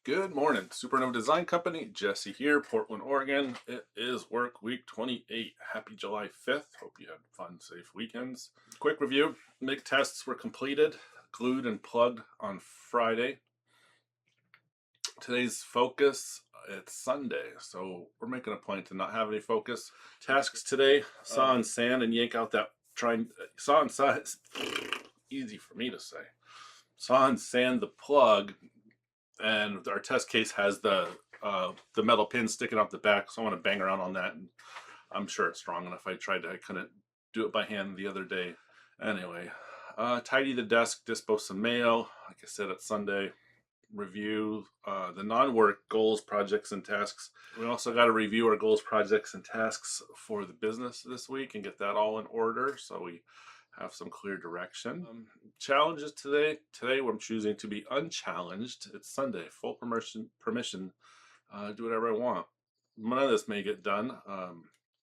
Good morning, Supernova Design Company. Jesse here, Portland, Oregon. It is work week 28. Happy July 5th. Hope you had fun, safe weekends. Quick review. MIG tests were completed, glued and plugged on Friday. Today's focus, it's Sunday, so we're making a point to not have any focus. Tasks today, saw and sand and yank out that saw and sand, easy for me to say. Saw and sand the plug, and our test case has the metal pin sticking off the back, so I want to bang around on that, and I'm sure it's strong enough. I couldn't do it by hand the other day. Anyway, tidy the desk, dispose some mail. Like I said, it's Sunday. Review the non-work goals, projects, and tasks. We also got to review our goals, projects, and tasks for the business this week and get that all in order so we have some clear direction. Challenges today. Today I'm choosing to be unchallenged. It's Sunday, full permission. Do whatever I want. None of this may get done.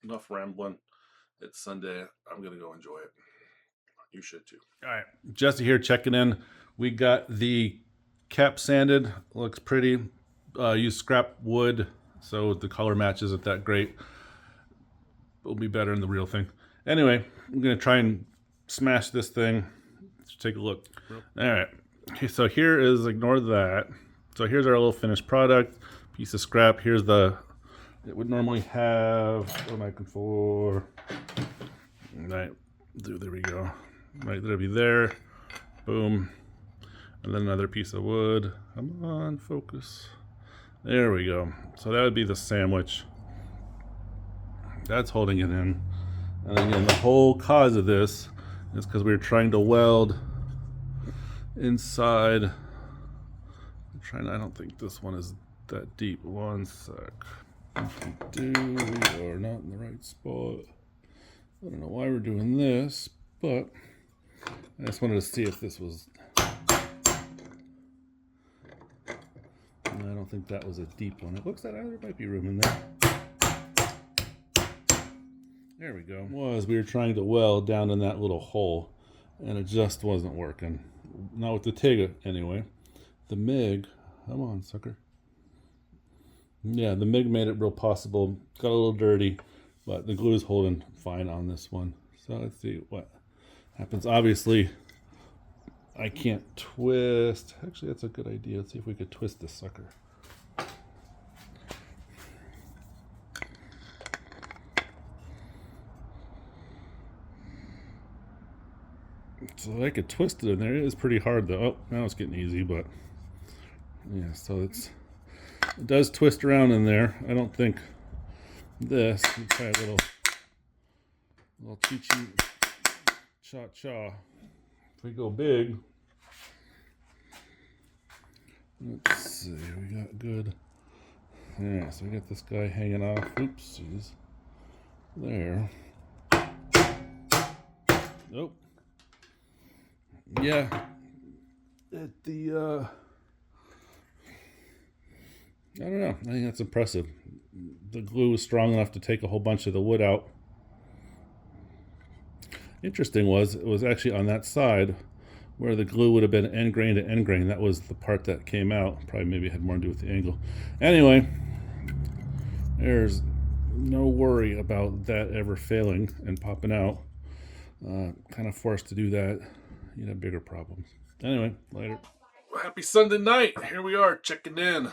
Enough rambling. It's Sunday. I'm gonna go enjoy it. You should too. All right, Jesse here checking in. We got the cap sanded. Looks pretty. Use scrap wood, so the color match isn't that great. It'll be better in the real thing. Anyway, I'm gonna try and smash this thing. Let's take a look. All right. Okay, so here is, ignore that. So here's our little finished product. Piece of scrap. Here's the. It would normally have. What am I looking for? Right. There we go. Right, that'll be there. Boom. And then another piece of wood. Come on, focus. There we go. So that would be the sandwich. That's holding it in. And again, the whole cause of this is because we were trying to weld inside. I don't think this one is that deep. One sec. We are not in the right spot. I don't know why we're doing this, but I just wanted to see if this was. I don't think that was a deep one. It looks like there might be room in there. There we go. We were trying to weld down in that little hole, and it just wasn't working. Not with the TIG anyway. The MIG, come on, sucker. Yeah, the MIG made it real possible. Got a little dirty, but the glue is holding fine on this one. So let's see what happens. Obviously, I can't twist. Actually, that's a good idea. Let's see if we could twist this sucker. So I could twist it in there. It is pretty hard though. Oh, now it's getting easy, but yeah, so it does twist around in there. I don't think this. Let's try a little cheat cha-cha. If we go big, let's see, we got good. Yeah, so we got this guy hanging off. Oopsies. There. Nope. Yeah. At the I don't know. I think that's impressive. The glue was strong enough to take a whole bunch of the wood out. Interesting was, it was actually on that side where the glue would have been end grain to end grain. That was the part that came out. Probably maybe had more to do with the angle. Anyway, there's no worry about that ever failing and popping out. Kind of forced to do that. You'd have bigger problems. Anyway, later. Happy Sunday night. Here we are checking in.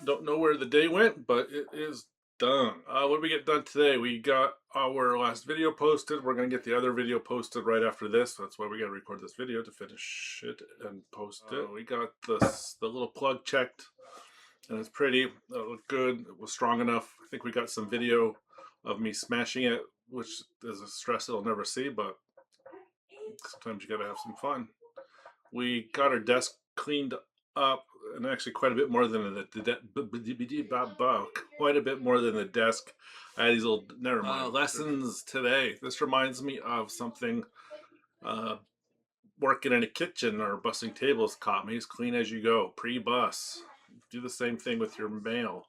Don't know where the day went, but it is done. What did we get done today? We got our last video posted. We're going to get the other video posted right after this. That's why we got to record this video to finish it and post it. We got the little plug checked, and it's pretty. It looked good. It was strong enough. I think we got some video of me smashing it, which is a stress it'll never see, but sometimes you got to have some fun. We got our desk cleaned up, and actually quite a bit more than quite a bit more than the desk. I had these little lessons today. This reminds me of something working in a kitchen or bussing tables taught me. As clean as you go, pre-bus. Do the same thing with your mail,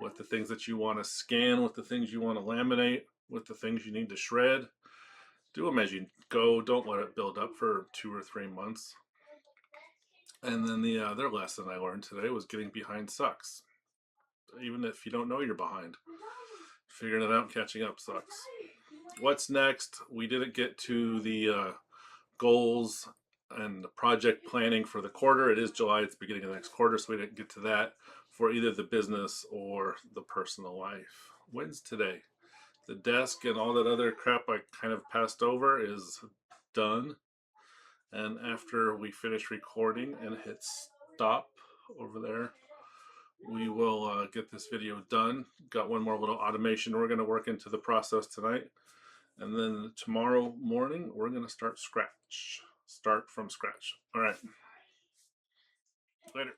with the things that you want to scan, with the things you want to laminate, with the things you need to shred. Do them as you go. Don't let it build up for 2 or 3 months. And then the other lesson I learned today was getting behind sucks. Even if you don't know you're behind, figuring it out, catching up sucks. What's next? We didn't get to the goals and the project planning for the quarter. It is July, it's the beginning of the next quarter, so we didn't get to that for either the business or the personal life. When's today? The desk and all that other crap I kind of passed over is done. And after we finish recording and hit stop over there, we will get this video done. Got one more little automation we're going to work into the process tonight. And then tomorrow morning, we're going to start from scratch. All right. Later.